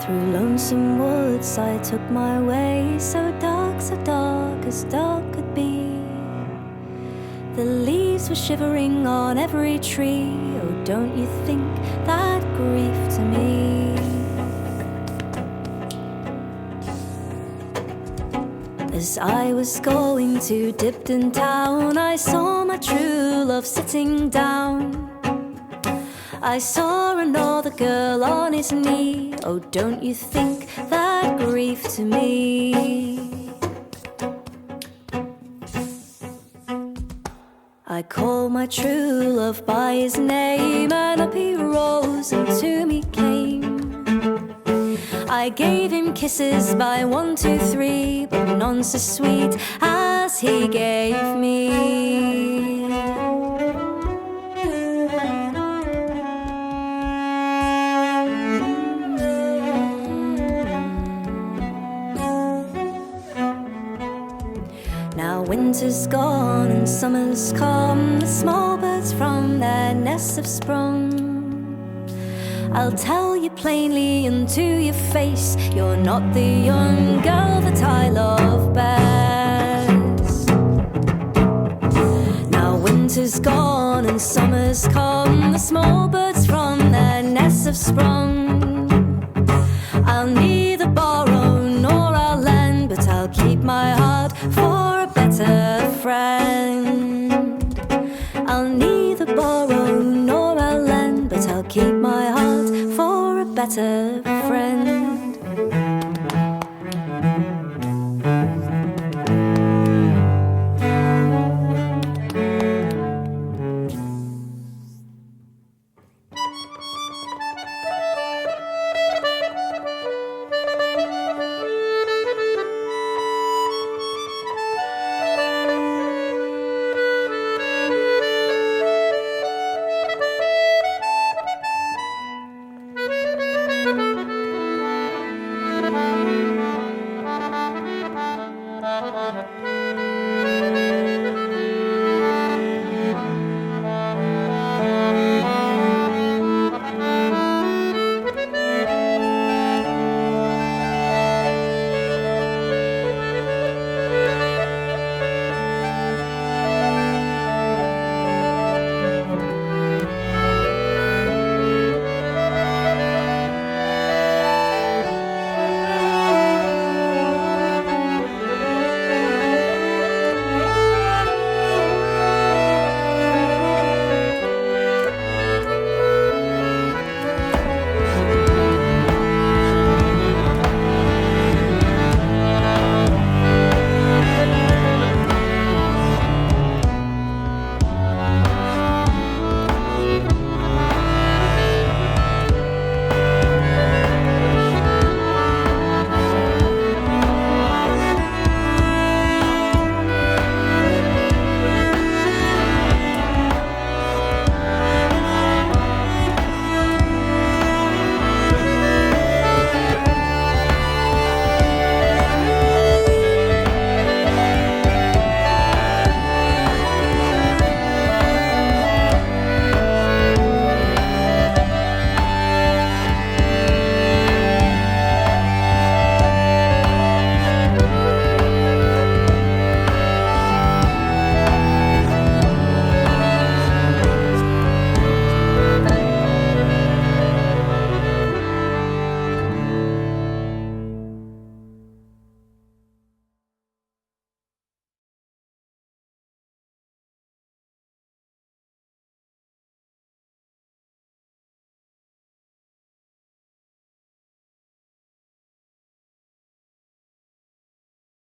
Through lonesome woods I took my way, so dark as dark could be. The leaves were shivering on every tree. Oh, don't you think that grief to me? As I was going to Dibdin town, I saw my true love sitting down. I saw another girl on his knee. Oh, don't you think that grief to me? I called my true love by his name, and up he rose and to me came. I gave him kisses by 1, 2, 3, but none so sweet as he gave me. Now winter's gone and summer's come, the small birds from their nests have sprung. I'll tell you plainly and to your face, you're not the young girl that I love best. Now winter's gone and summer's come, the small birds from their nests have sprung. I'll neither borrow nor I'll lend, but I'll keep my heart for a better friend. I'll neither borrow nor I'll lend, but I'll keep my heart for a better friend.